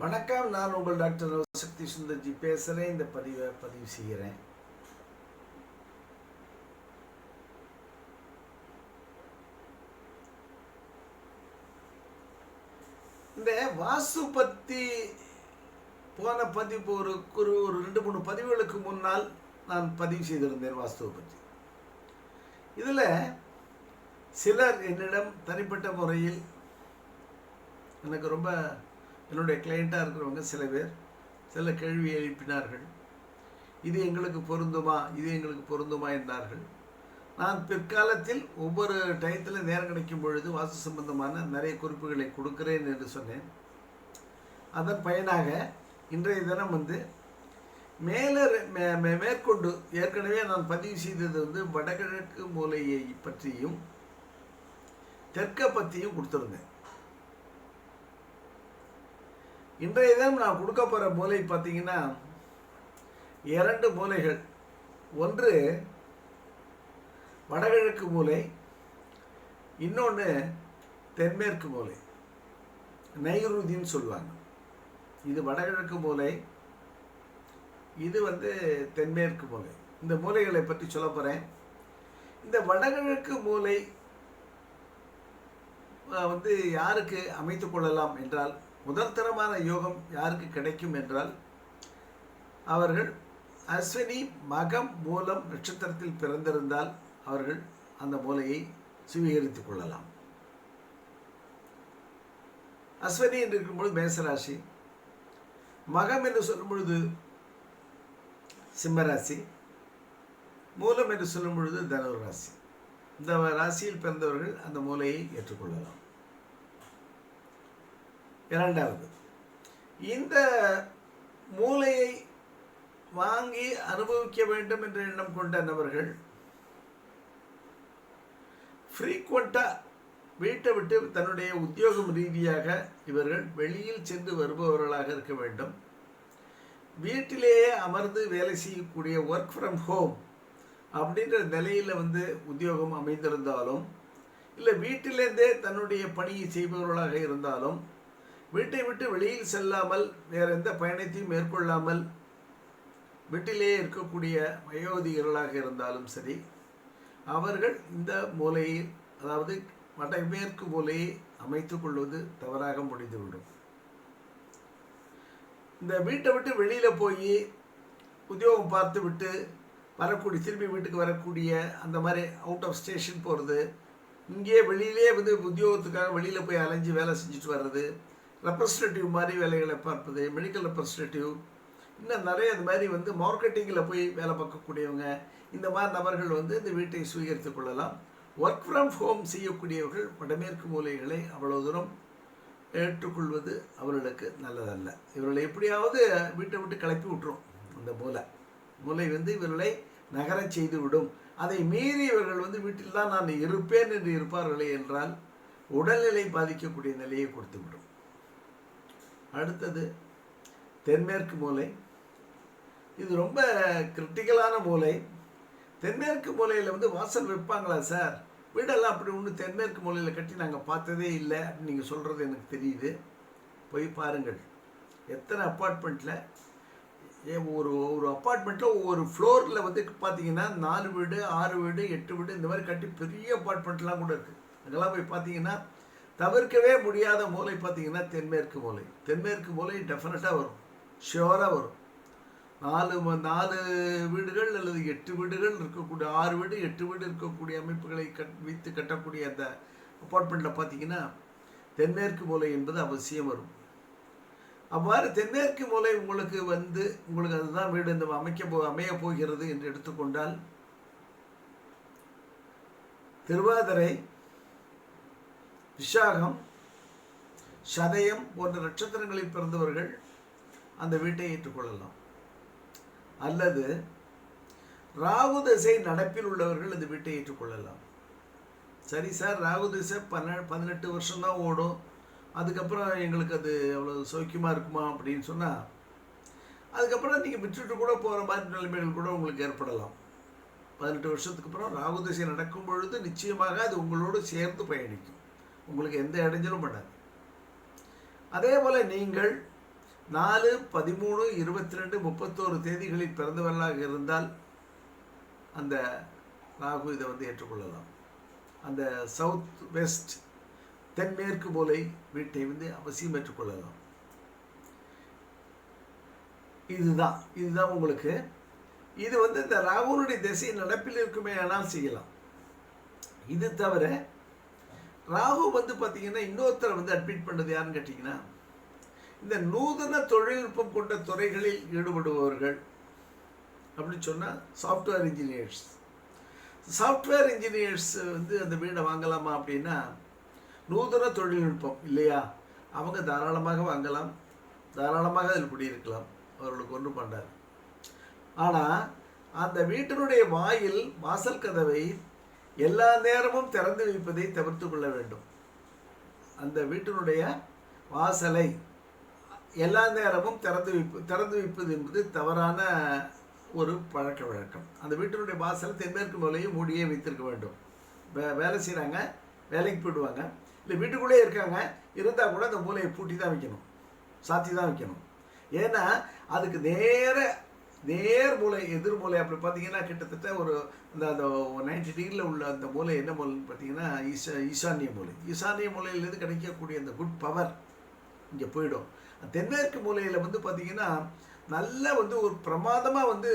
வணக்கம். நான் உங்கள் டாக்டர் சக்தி சுந்தர்ஜி பேசுகிறேன். இந்த பதிவு செய்கிறேன். இந்த வாஸ்து பற்றி போன பதிவு ஒரு 2-3 பதிவுகளுக்கு முன்னால் நான் பதிவு செய்திருந்தேன் வாஸ்துவை பற்றி. இதில் சிலர் என்னிடம் தனிப்பட்ட முறையில் எனக்கு ரொம்ப என்னுடைய கிளையண்ட்டாக இருக்கிறவங்க சில பேர் சில கேள்வி எழுப்பினார்கள். இது எங்களுக்கு பொருந்துமா என்றார்கள். நான் பிற்காலத்தில் ஒவ்வொரு டயத்தில் நேரம் கிடைக்கும் பொழுது வாஸ்து சம்பந்தமான நிறைய குறிப்புகளை கொடுக்கிறேன் என்று சொன்னேன். அதன் பயனாக இன்றைய தினம் மேற்கொண்டு ஏற்கனவே நான் பதிவு செய்தது வடகிழக்கு மூலையை பற்றியும் தெற்க பற்றியும் கொடுத்துருந்தேன். இன்றைய தினம் நான் கொடுக்க போகிற மூலை பார்த்தீங்கன்னா 2 மூலைகள். ஒன்று வடகிழக்கு மூலை, இன்னொன்று தென்மேற்கு மூலை, நைருதின்னு சொல்லுவாங்க. இது வடகிழக்கு மூலை, இது தென்மேற்கு மூலை. இந்த மூலைகளை பற்றி சொல்ல போகிறேன். இந்த வடகிழக்கு மூலை யாருக்கு அமைத்து கொள்ளலாம் என்றால், முதல் தரமான யோகம் யாருக்கு கிடைக்கும் என்றால், அவர்கள் அஸ்வினி மகம் மூலம் நட்சத்திரத்தில் பிறந்திருந்தால் அவர்கள் அந்த மூலையை சுவீகரித்துக் கொள்ளலாம். அஸ்வினி என்று இருக்கும்பொழுது மேசராசி, மகம் என்று சொல்லும் பொழுது சிம்மராசி, மூலம் என்று சொல்லும் பொழுது தனுர் ராசி. இந்த ராசியில் பிறந்தவர்கள் அந்த மூலையை ஏற்றுக்கொள்ளலாம். இரண்டாவது, இந்த மூலையை வாங்கி அனுபவிக்க வேண்டும் என்ற எண்ணம் கொண்ட நபர்கள் ஃப்ரீக்வெண்ட்டாக வீட்டை விட்டு தன்னுடைய உத்தியோகம் ரீதியாக இவர்கள் வெளியில் சென்று வருபவர்களாக இருக்க வேண்டும். வீட்டிலேயே அமர்ந்து வேலை செய்யக்கூடிய ஒர்க் ஃப்ரம் ஹோம் அப்படின்ற நிலையில் உத்தியோகம் அமைந்திருந்தாலும், இல்லை வீட்டிலேருந்தே தன்னுடைய பணியை செய்பவர்களாக இருந்தாலும், வீட்டை விட்டு வெளியில் செல்லாமல் வேறு எந்த பயணத்தையும் மேற்கொள்ளாமல் வீட்டிலேயே இருக்கக்கூடிய வயோதிகர்களாக இருந்தாலும் சரி, அவர்கள் இந்த மூலையை, அதாவது வடமேற்கு மூலையை அமைத்துக் கொள்வது தவறாக முடிந்துவிடும். இந்த வீட்டை விட்டு வெளியில் போய் உத்தியோகம் பார்த்து விட்டு திரும்பி வீட்டுக்கு வரக்கூடிய அந்த மாதிரி அவுட் ஆஃப் ஸ்டேஷன் போகிறது, இங்கே வெளியிலே உத்தியோகத்துக்காக வெளியில் போய் அலைஞ்சு வேலை செஞ்சுட்டு வர்றது, ரெப்ரஸன்டேட்டிவ் மாதிரி வேலைகளை பார்ப்பது, மெடிக்கல் ரெப்ரஸன்டேட்டிவ், இன்னும் நிறைய இது மாதிரி மார்க்கெட்டிங்கில் போய் வேலை பார்க்கக்கூடியவங்க, இந்த மாதிரி நபர்கள் இந்த வீட்டை சுவீகரித்து கொள்ளலாம். ஒர்க் ஃப்ரம் ஹோம் செய்யக்கூடியவர்கள் வடமேற்கு மூலைகளை அவ்வளோ தூரம் ஏற்றுக்கொள்வது அவர்களுக்கு நல்லதல்ல. இவர்களை எப்படியாவது வீட்டை விட்டு கிளப்பி விட்டுரும். அந்த மூலை இவர்களை நகர செய்து விடும். அதை மீறி இவர்கள் வீட்டில் தான் நான் இருப்பேன் என்று இருப்பார்களே என்றால் உடல்நிலை பாதிக்கக்கூடிய நிலையை கொடுத்து விடும். அடுத்தது தென்மேற்கு மூலை. இது ரொம்ப கிரிட்டிக்கலான மூலை. தென்மேற்கு மூலையில் வாசல் வைப்பாங்களா சார்? வீடெல்லாம் அப்படி ஒன்று தென்மேற்கு மூலையில் கட்டி நாங்கள் பார்த்ததே இல்லை அப்படின்னு நீங்கள் சொல்கிறது எனக்கு தெரியுது. போய் பாருங்கள். எத்தனை அப்பார்ட்மெண்ட்டில் ஒரு அப்பார்ட்மெண்ட்டில் ஒவ்வொரு ஃப்ளோரில் பார்த்தீங்கன்னா 4 வீடு 6 வீடு 8 வீடு இந்த மாதிரி கட்டி பெரிய அப்பார்ட்மெண்ட்லாம் கூட இருக்குது. அங்கெல்லாம் போய் பார்த்தீங்கன்னா தவிர்க்கவே முடியாத மூலை பார்த்தீங்கன்னா தென்மேற்கு மூலை. தென்மேற்கு மூலை டெஃபினட்டாக வரும், ஷியோராக வரும். 4 வீடுகள் அல்லது 8 வீடுகள் இருக்கக்கூடிய, 6 வீடு 8 வீடு இருக்கக்கூடிய அமைப்புகளை வைத்து கட்டக்கூடிய அந்த அப்பார்ட்மெண்ட்டில் பார்த்தீங்கன்னா தென்மேற்கு மூலை என்பது அவசியம் வரும். அவ்வாறு தென்மேற்கு மூலை உங்களுக்கு அதுதான் வீடு அமைய போகிறது என்று எடுத்துக்கொண்டால், திருவாதிரை, விஷாகம், சதயம் போன்ற நட்சத்திரங்களில் பிறந்தவர்கள் அந்த வீட்டை ஏற்றுக்கொள்ளலாம். அல்லது ராகு திசை நடப்பில் உள்ளவர்கள் அந்த வீட்டை ஏற்றுக்கொள்ளலாம். சரி சார், ராகு திசை 18 வருஷம்தான் ஓடும், அதுக்கப்புறம் எங்களுக்கு அது அவ்வளோ சௌக்கியமாக இருக்குமா அப்படின்னு சொன்னால், அதுக்கப்புறம் நீங்கள் விட்டுட்டு கூட போகிற மாதிரி நிலைமைகள் கூட உங்களுக்கு ஏற்படலாம். 18 வருஷத்துக்கு அப்புறம் ராகு திசை நடக்கும் பொழுது நிச்சயமாக அது உங்களோடு சேர்ந்து பயணிக்கும். உங்களுக்கு எந்த இடைஞ்சலும் பண்ணாது. அதே போல் நீங்கள் 4, 13, 22, 31 தேதிகளில் பிறந்தவர்களாக இருந்தால் அந்த ராகு இதை வந்து ஏற்றுக்கொள்ளலாம். அந்த சவுத் வெஸ்ட் தென்மேற்கு மூலை வீட்டை வந்து அவசியம் ஏற்றுக்கொள்ளலாம். இதுதான் உங்களுக்கு. இது வந்து இந்த ராகுனுடைய திசை நடப்பில் இருக்குமே ஆனால் செய்யலாம். இது தவிர ராகு வந்து பார்த்தீங்கன்னா இன்னொருத்தரை வந்து அட்மிட் பண்ணது யாருன்னு கேட்டிங்கன்னா, இந்த நூதன தொழில்நுட்பம் கொண்ட துறைகளில் ஈடுபடுபவர்கள் அப்படின்னு சொன்னால் சாஃப்ட்வேர் இன்ஜினியர்ஸ். சாஃப்ட்வேர் இன்ஜினியர்ஸ் வந்து அந்த வீடை வாங்கலாமா அப்படின்னா, நூதன தொழில்நுட்பம் இல்லையா, அவங்க தாராளமாக வாங்கலாம், தாராளமாக அதில் குடியிருக்கலாம், அவர்களுக்கு ஒன்றும் பண்ணாது. ஆனால் அந்த வீட்டினுடைய வாசல் கதவை எல்லா நேரமும் திறந்து வைப்பதை தவிர்த்து கொள்ள வேண்டும். அந்த வீட்டினுடைய வாசலை எல்லா நேரமும் திறந்து வைப்பது என்பது தவறான ஒரு பழக்க வழக்கம். அந்த வீட்டினுடைய வாசலை தென்மேற்கு மூலையும் மூடியே வைத்திருக்க வேண்டும். வேலை செய்கிறாங்க, வேலைக்கு போயிடுவாங்க, இல்லை வீட்டுக்குள்ளே இருக்காங்க, இருந்தால் கூட அந்த மூலையை பூட்டி தான் வைக்கணும், சாத்தி தான் வைக்கணும். ஏன்னா அதுக்கு நேர் மூலை எதிர் மூலை அப்படி பார்த்தீங்கன்னா கிட்டத்தட்ட ஒரு அந்த 90 டிகிரியில் உள்ள அந்த மூலை என்ன மூலைன்னு பார்த்தீங்கன்னா ஈசானிய மூலை. ஈசானிய மூலையிலேருந்து கிடைக்கக்கூடிய அந்த குட் பவர் இங்கே போயிடும். தென்மேற்கு மூலையில் வந்து பார்த்தீங்கன்னா நல்ல வந்து ஒரு பிரமாதமாக வந்து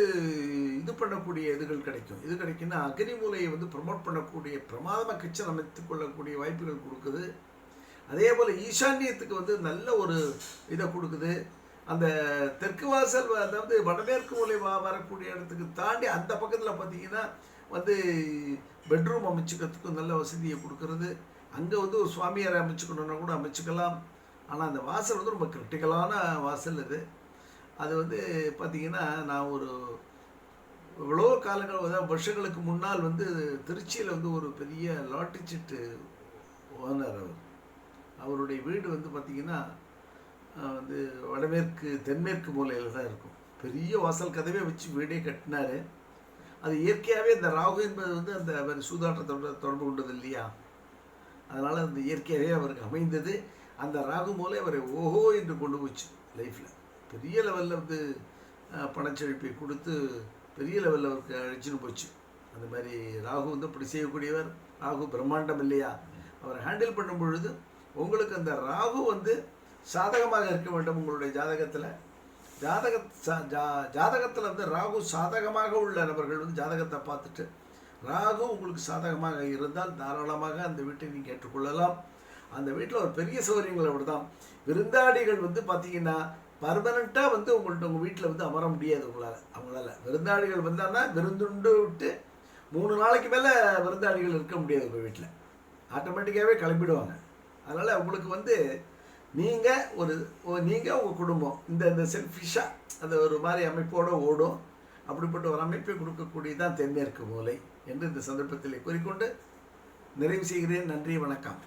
இது பண்ணக்கூடிய இதுகள் கிடைக்கும். இது கிடைக்குன்னா அக்னி மூலையை வந்து ப்ரமோட் பண்ணக்கூடிய பிரமாதமாக கிச்சன் அமைத்து கொள்ளக்கூடிய வாய்ப்புகள் கொடுக்குது. அதே போல் ஈசான்யத்துக்கு வந்து நல்ல ஒரு இதை கொடுக்குது. அந்த தெற்கு வாசல், அதாவது வடமேற்கு மூலை வரக்கூடிய இடத்துக்கு தாண்டி அந்த பக்கத்தில் பார்த்தீங்கன்னா வந்து பெட்ரூம் அமைச்சுக்கிறதுக்கும் நல்ல வசதியை கொடுக்கறது. அங்கே வந்து ஒரு சுவாமியாரை அமைச்சுக்கணுன்னா கூட அமைச்சுக்கலாம். ஆனால் அந்த வாசல் வந்து ரொம்ப கிரிட்டிக்கலான வாசல் இது. அது வந்து பார்த்திங்கன்னா நான் ஒரு எவ்வளோ காலங்கள், அதாவது வருஷங்களுக்கு முன்னால் வந்து திருச்சியில் வந்து ஒரு பெரிய லாட்டரி சீட்டு ஓனர் அவருடைய வீடு வந்து பார்த்திங்கன்னா வந்து தென்மேற்கு மூலையில் தான் இருக்கும். பெரிய வாசல் கதவே வச்சு வீடே கட்டினார். அது இயற்கையாகவே இந்த ராகு என்பது வந்து அந்த சூதாட்டத்தோட தொடர்பு கொண்டது இல்லையா, அதனால் அந்த இயற்கையாகவே அவருக்கு அமைந்தது. அந்த ராகு மூலை அவரை ஓஹோ என்று கொண்டு போச்சு. லைஃப்பில் பெரிய லெவலில் வந்து பணச்செழிப்பை கொடுத்து பெரிய லெவலில் அவருக்கு அழிச்சுன்னு போச்சு. அந்த மாதிரி ராகு வந்து அப்படி செய்யக்கூடியவர். ராகு பிரம்மாண்டம் இல்லையா, அவரை ஹேண்டில் பண்ணும் பொழுது உங்களுக்கு அந்த ராகு வந்து சாதகமாக இருக்க வேண்டும். உங்களுடைய ஜாதகத்தில் வந்து ராகு சாதகமாக உள்ள நபர்கள் வந்து ஜாதகத்தை பார்த்துட்டு ராகு உங்களுக்கு சாதகமாக இருந்தால் தாராளமாக அந்த வீட்டை நீங்கள் ஏற்றுக்கொள்ளலாம். அந்த வீட்டில் ஒரு பெரிய சௌகரியங்கள் அப்படி தான். விருந்தாடிகள் வந்து பார்த்தீங்கன்னா பர்மனெண்ட்டாக வந்து உங்கள் வீட்டில் வந்து அமர முடியாது அவங்களால. விருந்தாடிகள் வந்தாங்கன்னா விருந்துண்டு விட்டு 3 நாளைக்கு மேலே விருந்தாடிகள் இருக்க முடியாது உங்கள் வீட்டில். ஆட்டோமேட்டிக்காகவே கிளம்பிடுவாங்க. அதனால் உங்களுக்கு வந்து நீங்கள் உங்கள் குடும்பம் இந்த செல்ஃபிஷாக அந்த ஒரு மாதிரி அமைப்போடு ஓடும். அப்படிப்பட்ட ஒரு அமைப்பை கொடுக்கக்கூடியதான் தென்மேற்கு மூலை என்று இந்த சந்தர்ப்பத்தில் கூறிக்கொண்டு நிறைவு செய்கிறேன். நன்றி, வணக்கம்.